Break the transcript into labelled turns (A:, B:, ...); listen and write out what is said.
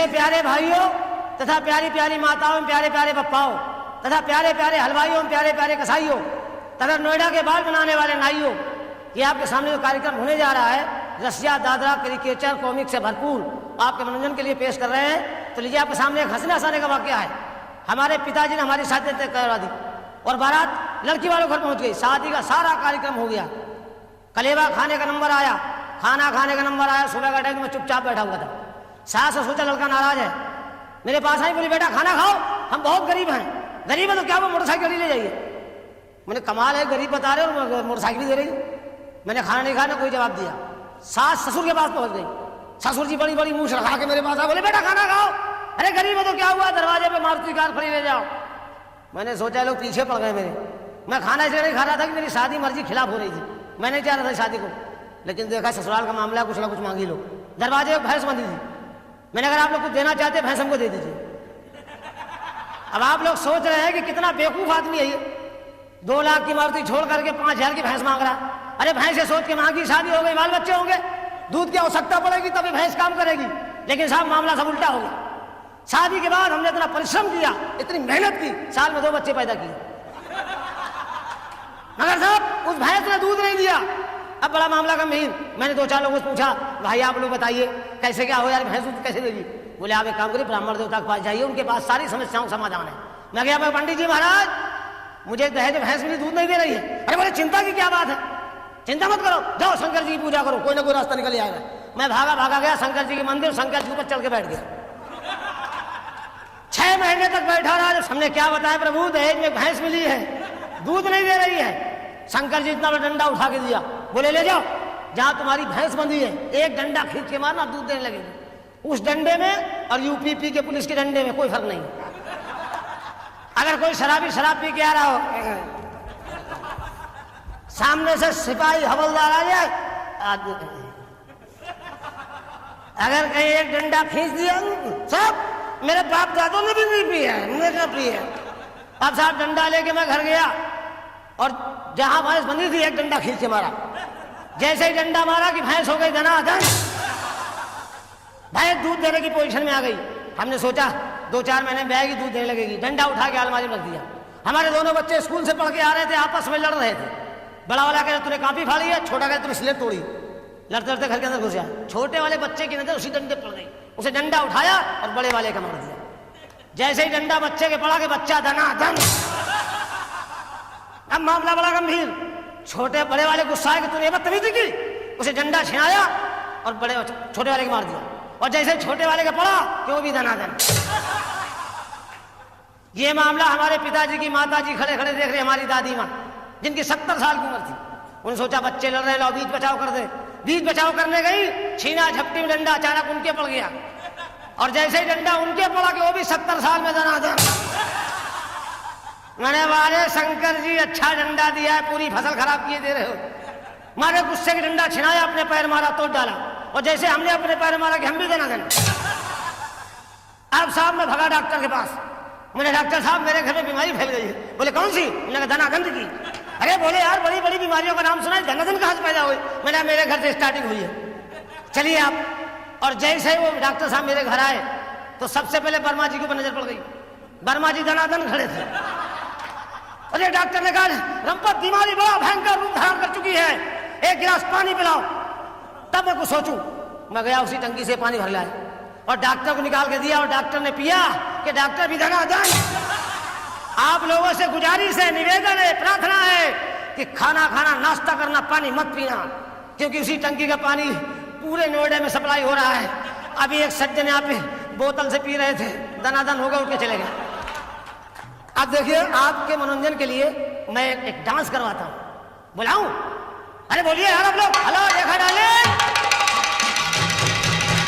A: ऐसे प्यारे भाइयों तथा प्यारी प्यारी माताओं, प्यारे प्यारे पप्पाओं तथा प्यारे प्यारे हलवाइयों, प्यारे प्यारे कसाईयों तथा नोएडा के बाल बनाने वाले नाइयों, ये आपके सामने जो कार्यक्रम होने जा रहा है रसिया, दादरा, क्रिकेचर, कॉमिक से भरपूर आपके मनोरंजन के लिए पेश कर रहे हैं। तो लीजिए आपके सामने एक हंसने हंसाने का वाकया है। हमारे पिताजी ने हमारी शादी तय करवा दी और बारात लड़की वालों घर पहुंच गई। शादी का सारा कार्यक्रम हो गया, कलेवा खाने का नंबर आया, खाना खाने का नंबर आया। सुबह का टाइम में चुपचाप बैठा हुआ था। सास ने सोचा लड़का नाराज है, मेरे पास आई, बोली बेटा खाना खाओ, हम बहुत गरीब हैं। गरीब है तो क्या वो मोटरसाइकिल ले जाइए। मैंने कमाल है, गरीब बता रहे हो मोटरसाइकिल दे रही। मैंने खाना नहीं खाना, कोई जवाब दिया। सास ससुर के पास पहुंच गई। ससुर जी बड़ी बड़ी मूछ रखा के मेरे पास आ, बोले बेटा खाना खाओ। अरे गरीब है तो क्या हुआ, दरवाजे पे मारुति कार खड़ी ले जाओ। मैंने सोचा लोग पीछे पड़ गए मेरे। मैं खाना इसलिए नहीं खा रहा था कि मेरी शादी मर्जी खिलाफ हो रही थी, मैं नहीं चाह रहा था शादी को। लेकिन देखा ससुराल का मामला, कुछ ना कुछ मांगी लो। दरवाजे पर भैंस बंधी थी। मैंने अगर आप लोग कुछ देना चाहते भैंस हमको दे दीजिए। अब आप लोग सोच रहे हैं कि कितना बेवकूफ आदमी है ये, 2 लाख की मारुति छोड़ करके 5,000 की भैंस मांग रहा। अरे भैंस से सोच के मांगी, शादी हो गई, बाल बच्चे होंगे, दूध की आवश्यकता पड़ेगी तभी भैंस काम करेगी। लेकिन साहब मामला सब उल्टा हो गया। शादी के बाद हमने इतना परिश्रम किया, इतनी मेहनत की, साल में 2 बच्चे पैदा किए, मगर साहब उस भैंस ने दूध नहीं दिया। अब बड़ा मामला गंभीर। मैंने 2-4 लोगों से पूछा, भाई आप लोग बताइए कैसे क्या हो यार, भैंस दूध कैसे देगी। बोले आप एक काम करिए, ब्राह्मण देवता के पास जाइए, उनके पास सारी समस्याओं का समाधान है। मैं गया, पंडित जी महाराज मुझे भैंस मेरी दूध नहीं दे रही है। अरे बोले चिंता की क्या बात है, चिंता मत करो, जाओ शंकर जी की पूजा करो, कोई ना कोई रास्ता निकल आएगा। मैं भागा गया शंकर जी के मंदिर, शंकर जी ऊपर चल के बैठ गया। 6 महीने तक बैठा रहा। हमने क्या बताया, प्रभु दहेज में भैंस मिली है, दूध नहीं दे रही है। शंकर जी इतना बड़ा डंडा उठा के दिया, बोले ले जाओ, जहां तुम्हारी भैंस बंधी है एक डंडा खींच के मारना, दूध देने लगेगी। उस डंडे में और यूपी के पुलिस के डंडे में कोई फर्क नहीं। अगर कोई शराबी शराब पी के आ रहा हो, सामने से सिपाही हवलदार आ जाए, अगर कहीं एक डंडा खींच दिया, सब मेरे बाप दादों ने भी नहीं पिया है, मुझे पी है। अब साहब डंडा लेके मैं घर गया और जहां भैंस बंधी थी एक डंडा खींच के मारा। जैसे ही डंडा मारा कि भैंस हो गई धनाधन, भैंस दूध देने की पोजीशन में आ गई। हमने सोचा 2-4 महीने में आएगी, दूध देने लगेगी। डंडा उठा के अलमारी में रख दिया। हमारे दोनों बच्चे स्कूल से पढ़ के आ रहे थे, आपस में लड़ रहे थे। बड़ा वाला कह तूने काफी फाड़ी है, छोटा कह तूने स्लेट तोड़ी। लड़ते लड़ते घर के अंदर घुस गया। छोटे वाले बच्चे की नजर उसी डंडे पड़ गई, उसे डंडा उठाया और बड़े वाले का मार दिया। जैसे ही डंडा बच्चे के पड़ा के बच्चा धनाधन। अब मामला बड़ा गंभीर। छोटे वाले गुस्सा है कि तूने बदतमीजी की, उसे डंडा छिनाया और छोटे वाले को मार दिया। और जैसे छोटे वाले का पड़ा कि वो भी धनाधन। ये मामला हमारे पिताजी की माताजी खड़े खड़े देख रहे, हमारी दादी माँ जिनकी 70 साल की उम्र थी। उन्होंने सोचा बच्चे लड़ रहे, लो बीच बचाव कर दे। बीच बचाव करने गई, छीना झपटी में डंडा अचानक उनके पड़ गया। और जैसे ही डंडा उनके पड़ा कि वो भी 70 साल में धनाधन। मैंने वाले शंकर जी अच्छा डंडा दिया है, पूरी फसल खराब किए दे रहे हो। मारे गुस्से की डंडा छिनाया, अपने पैर मारा, तोड़ डाला। और जैसे हमने अपने पैर मारा कि हम भी धनाधन। अब साहब मैं भगा डॉक्टर के पास। मैंने डॉक्टर साहब मेरे घर में बीमारी फैल गई है। बोले कौन सी? मैंने कहा धनाधन की। अरे बोले यार बड़ी बड़ी बीमारियों का नाम सुना है, धनाधन कहाँ से पैदा हुई? मैंने मेरे घर से स्टार्टिंग हुई है, चलिए आप। और जैसे वो डॉक्टर साहब मेरे घर आए तो सबसे पहले वर्मा जी के ऊपर नजर पड़ गई। वर्मा जी धनाधन खड़े थे। अरे डॉक्टर ने कहा रंपत बीमारी बड़ा भयंकर रूप धारण कर चुकी है, 1 गिलास पानी पिलाओ। तब मैं कुछ सोचूं, मैं गया उसी टंकी से पानी भर लाया और डॉक्टर को निकाल के दिया और डॉक्टर ने पिया कि डॉक्टर भी धनाधन। आप लोगों से गुजारिश है, निवेदन है, प्रार्थना है कि खाना खाना, नाश्ता करना, पानी मत पीना, क्योंकि उसी टंकी का पानी पूरे नोएडा में सप्लाई हो रहा है। अभी एक सज्जन यहाँ पे बोतल से पी रहे थे, धनाधन हो गए, उठ के चले गए। अब देखिए आपके मनोरंजन के लिए मैं एक डांस करवाता हूँ, बुलाऊं? अरे बोलिए यार आप लोग, हेलो देखा डाले।